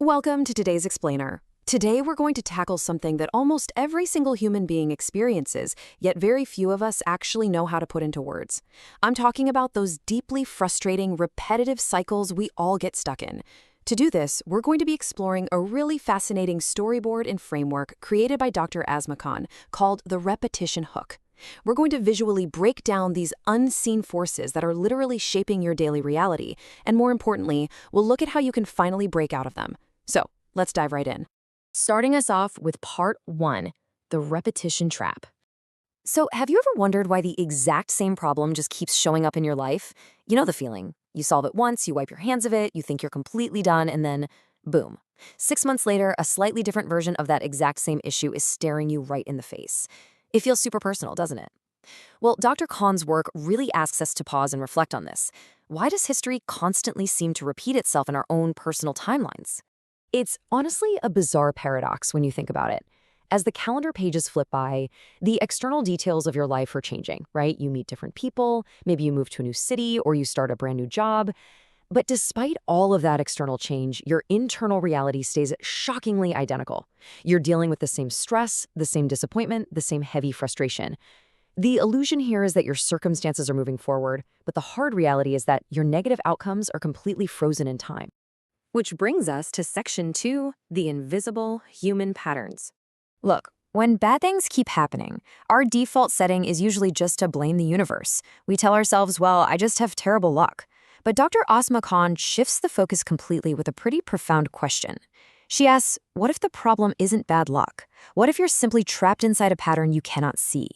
Welcome to today's explainer. Today we're going to tackle something that almost every single human being experiences, yet very few of us actually know how to put into words. I'm talking about those deeply frustrating, repetitive cycles we all get stuck in. To do this, we're going to be exploring a really fascinating storyboard and framework created by Dr. Asma Khan called the repetition hook. We're going to visually break down these unseen forces that are literally shaping your daily reality, and more importantly, we'll look at how you can finally break out of them. So, let's dive right in. Starting us off with part 1, the repetition trap. So, have you ever wondered why the exact same problem just keeps showing up in your life? You know the feeling. You solve it once, you wipe your hands of it, you think you're completely done, and then, boom. 6 months later, a slightly different version of that exact same issue is staring you right in the face. It feels super personal, doesn't it? Well, Dr. Khan's work really asks us to pause and reflect on this. Why does history constantly seem to repeat itself in our own personal timelines? It's honestly a bizarre paradox when you think about it. As the calendar pages flip by, the external details of your life are changing, right? You meet different people, maybe you move to a new city, or you start a brand new job. But despite all of that external change, your internal reality stays shockingly identical. You're dealing with the same stress, the same disappointment, the same heavy frustration. The illusion here is that your circumstances are moving forward, but the hard reality is that your negative outcomes are completely frozen in time. Which brings us to section 2, the invisible human patterns. Look, when bad things keep happening, our default setting is usually just to blame the universe. We tell ourselves, well, I just have terrible luck. But Dr. Asma Khan shifts the focus completely with a pretty profound question. She asks, what if the problem isn't bad luck? What if you're simply trapped inside a pattern you cannot see?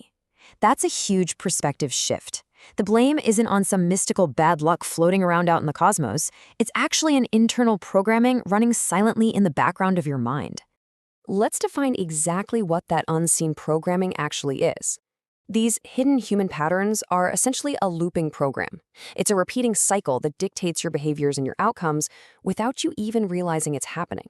That's a huge perspective shift. The blame isn't on some mystical bad luck floating around out in the cosmos. It's actually an internal programming running silently in the background of your mind. Let's define exactly what that unseen programming actually is. These hidden human patterns are essentially a looping program. It's a repeating cycle that dictates your behaviors and your outcomes without you even realizing it's happening.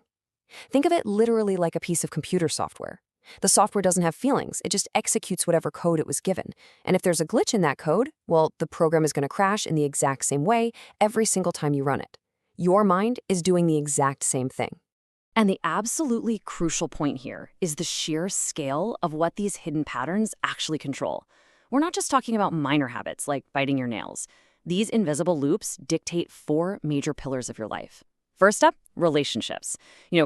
Think of it literally like a piece of computer software. The software doesn't have feelings, it just executes whatever code it was given. And if there's a glitch in that code, well, the program is going to crash in the exact same way every single time you run it. Your mind is doing the exact same thing. And the absolutely crucial point here is the sheer scale of what these hidden patterns actually control. We're not just talking about minor habits like biting your nails. These invisible loops dictate 4 major pillars of your life. First up, relationships.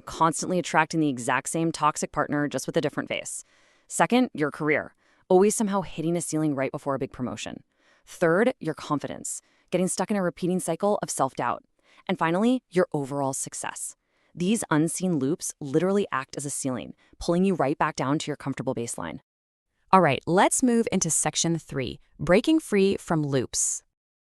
Constantly attracting the exact same toxic partner just with a different face. Second, your career. Always somehow hitting a ceiling right before a big promotion. Third, your confidence. Getting stuck in a repeating cycle of self-doubt. And finally, your overall success. These unseen loops literally act as a ceiling, pulling you right back down to your comfortable baseline. All right, let's move into section 3, breaking free from loops.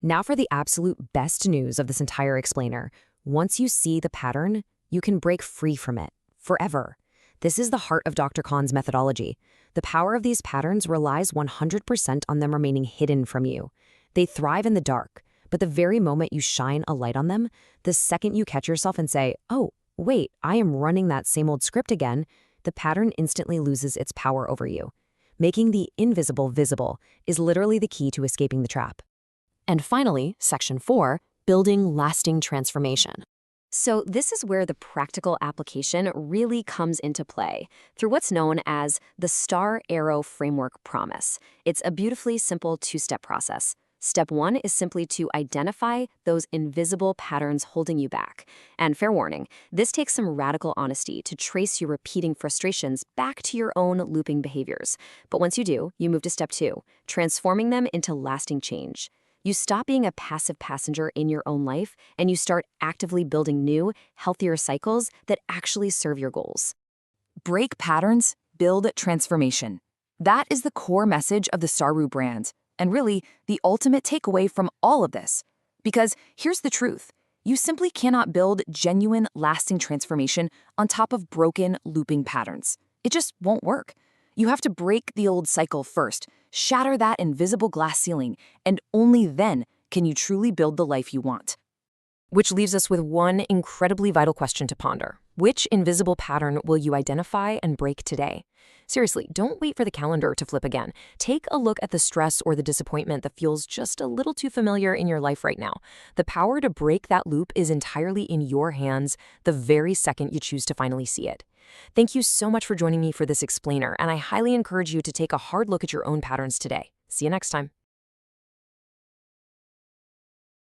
Now for the absolute best news of this entire explainer. Once you see the pattern, you can break free from it, forever. This is the heart of Dr. Khan's methodology. The power of these patterns relies 100% on them remaining hidden from you. They thrive in the dark, but the very moment you shine a light on them, the second you catch yourself and say, oh, wait, I am running that same old script again, the pattern instantly loses its power over you. Making the invisible visible is literally the key to escaping the trap. And finally, section 4, building lasting transformation. So this is where the practical application really comes into play through what's known as the S.T.A.A.R.O.U framework promise. It's a beautifully simple 2-step process. Step 1 is simply to identify those invisible patterns holding you back. And fair warning, this takes some radical honesty to trace your repeating frustrations back to your own looping behaviors. But once you do, you move to step 2, transforming them into lasting change. You stop being a passive passenger in your own life, and you start actively building new, healthier cycles that actually serve your goals. Break patterns, build transformation. That is the core message of the S.T.A.A.R.O.U brand, and really the ultimate takeaway from all of this. Because here's the truth. You simply cannot build genuine, lasting transformation on top of broken, looping patterns. It just won't work. You have to break the old cycle first, shatter that invisible glass ceiling, and only then can you truly build the life you want. Which leaves us with one incredibly vital question to ponder. Which invisible pattern will you identify and break today? Seriously, don't wait for the calendar to flip again. Take a look at the stress or the disappointment that feels just a little too familiar in your life right now. The power to break that loop is entirely in your hands the very second you choose to finally see it. Thank you so much for joining me for this explainer, and I highly encourage you to take a hard look at your own patterns today. See you next time.